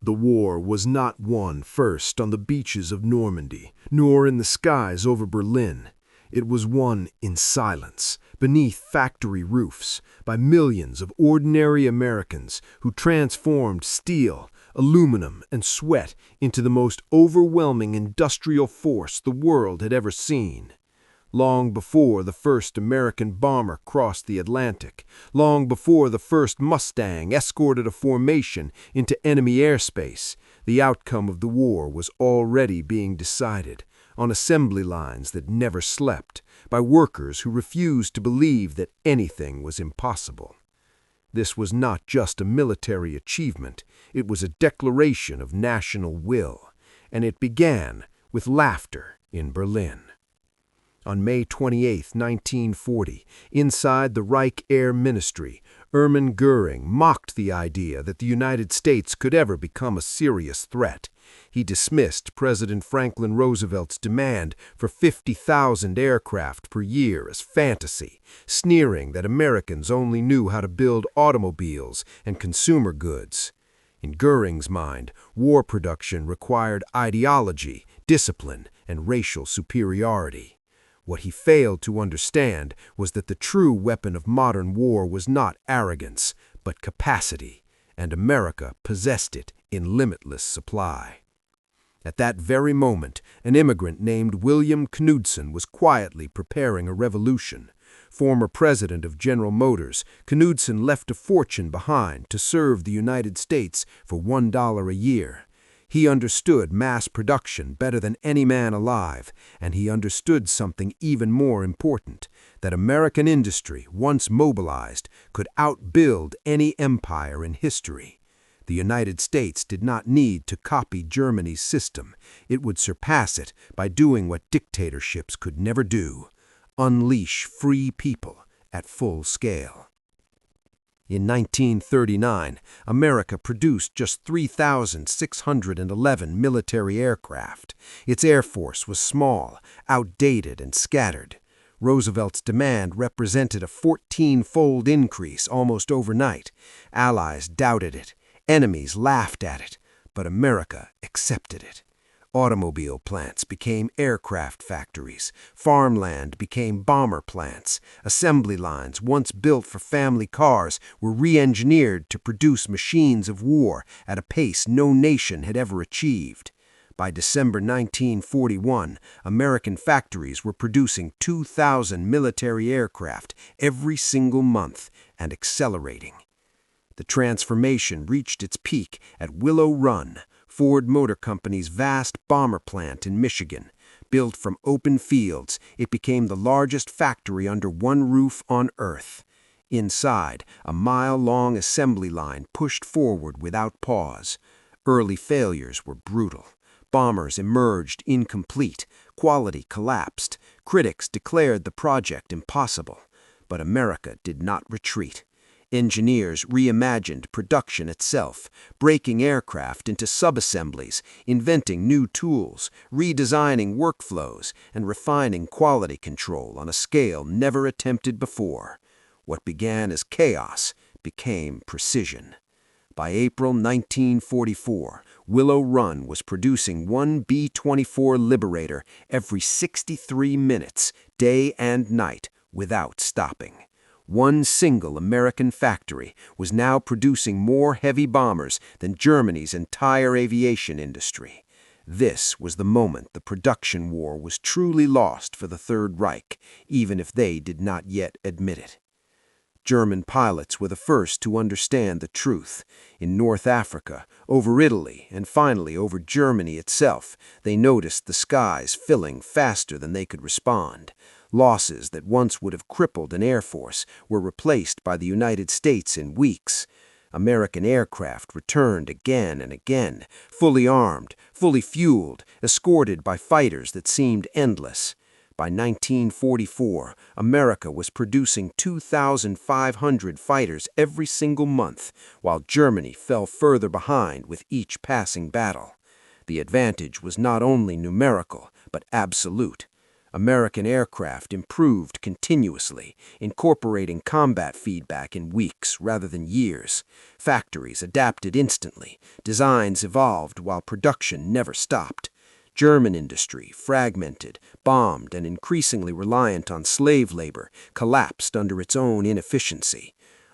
The war was not won first on the beaches of Normandy, nor in the skies over Berlin. It was won in silence, beneath factory roofs, by millions of ordinary Americans who transformed steel, aluminum, and sweat into the most overwhelming industrial force the world had ever seen. Long before the first American bomber crossed the Atlantic, long before the first Mustang escorted a formation into enemy airspace, the outcome of the war was already being decided, on assembly lines that never slept, by workers who refused to believe that anything was impossible. This was not just a military achievement, it was a declaration of national will, and it began with laughter in Berlin. On May 28, 1940, inside the Reich Air Ministry, Erwin Goering mocked the idea that the United States could ever become a serious threat. He dismissed President Franklin Roosevelt's demand for 50,000 aircraft per year as fantasy, sneering that Americans only knew how to build automobiles and consumer goods. In Goering's mind, war production required ideology, discipline, and racial superiority. What he failed to understand was that the true weapon of modern war was not arrogance, but capacity, and America possessed it in limitless supply. At that very moment, an immigrant named William Knudsen was quietly preparing a revolution. Former president of General Motors, Knudsen left a fortune behind to serve the United States for $1 a year. He understood mass production better than any man alive, and he understood something even more important, that American industry, once mobilized, could outbuild any empire in history. The United States did not need to copy Germany's system. It would surpass it by doing what dictatorships could never do: unleash free people at full scale. In 1939, America produced just 3,611 military aircraft. Its air force was small, outdated, and scattered. Roosevelt's demand represented a 14-fold increase almost overnight. Allies doubted it. Enemies laughed at it. But America accepted it. Automobile plants became aircraft factories. Farmland became bomber plants. Assembly lines, once built for family cars, were re-engineered to produce machines of war at a pace no nation had ever achieved. By December 1941, American factories were producing 2,000 military aircraft every single month and accelerating. The transformation reached its peak at Willow Run, Ford Motor Company's vast bomber plant in Michigan. Built from open fields, it became the largest factory under one roof on Earth. Inside, a mile-long assembly line pushed forward without pause. Early failures were brutal. Bombers emerged incomplete. Quality collapsed. Critics declared the project impossible. But America did not retreat. Engineers reimagined production itself, breaking aircraft into subassemblies, inventing new tools, redesigning workflows, and refining quality control on a scale never attempted before. What began as chaos became precision. By April 1944, Willow Run was producing one B-24 Liberator every 63 minutes, day and night, without stopping. One single American factory was now producing more heavy bombers than Germany's entire aviation industry. This was the moment the production war was truly lost for the Third Reich, even if they did not yet admit it. German pilots were the first to understand the truth. In North Africa, over Italy, and finally over Germany itself, they noticed the skies filling faster than they could respond. Losses that once would have crippled an air force were replaced by the United States in weeks. American aircraft returned again and again, fully armed, fully fueled, escorted by fighters that seemed endless. By 1944, America was producing 2,500 fighters every single month, while Germany fell further behind with each passing battle. The advantage was not only numerical, but absolute. American aircraft improved continuously, incorporating combat feedback in weeks rather than years. Factories adapted instantly, designs evolved while production never stopped. German industry, fragmented, bombed, and increasingly reliant on slave labor, collapsed under its own inefficiency.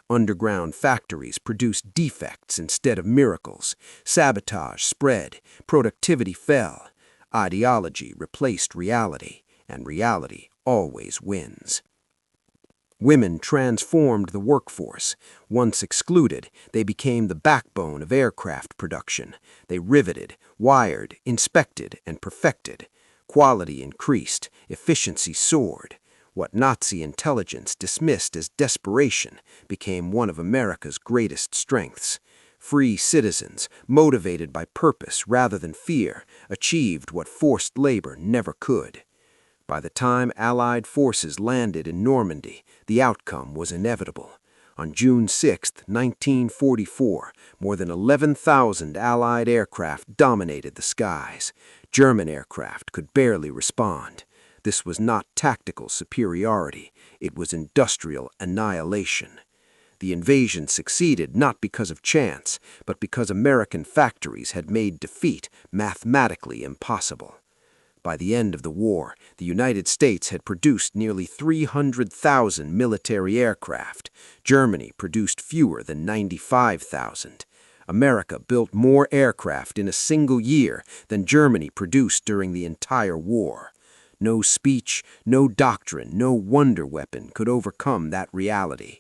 Underground factories produced defects instead of miracles. Sabotage spread, productivity fell. Ideology replaced reality, and reality always wins. Women transformed the workforce. Once excluded, they became the backbone of aircraft production. They riveted, wired, inspected, and perfected. Quality increased, efficiency soared. What Nazi intelligence dismissed as desperation became one of America's greatest strengths. Free citizens, motivated by purpose rather than fear, achieved what forced labor never could. By the time Allied forces landed in Normandy, the outcome was inevitable. On June 6, 1944, more than 11,000 Allied aircraft dominated the skies. German aircraft could barely respond. This was not tactical superiority, it was industrial annihilation. The invasion succeeded not because of chance, but because American factories had made defeat mathematically impossible. By the end of the war, the United States had produced nearly 300,000 military aircraft. Germany produced fewer than 95,000. America built more aircraft in a single year than Germany produced during the entire war. No speech, no doctrine, no wonder weapon could overcome that reality.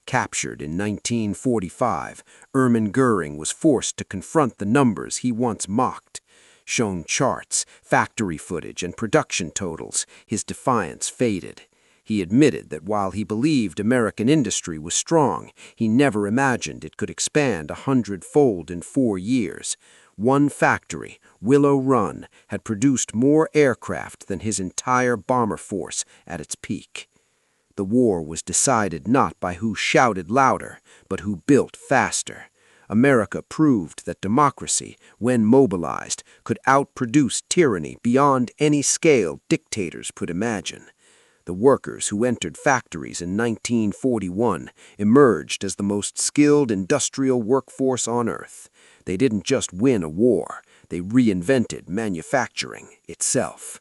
Captured in 1945, Erwin Goering was forced to confront the numbers he once mocked. Shown charts, factory footage, and production totals, his defiance faded. He admitted that while he believed American industry was strong, he never imagined it could expand 100-fold in 4 years. One factory, Willow Run, had produced more aircraft than his entire bomber force at its peak. The war was decided not by who shouted louder, but who built faster. America proved that democracy, when mobilized, could outproduce tyranny beyond any scale dictators could imagine. The workers who entered factories in 1941 emerged as the most skilled industrial workforce on Earth. They didn't just win a war, they reinvented manufacturing itself.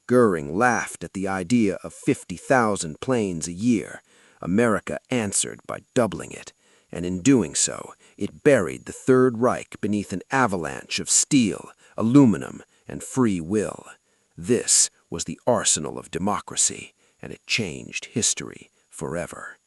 Goering laughed at the idea of 50,000 planes a year. America answered by doubling it, and in doing so, it buried the Third Reich beneath an avalanche of steel, aluminum, and free will. This was the arsenal of democracy, and it changed history forever.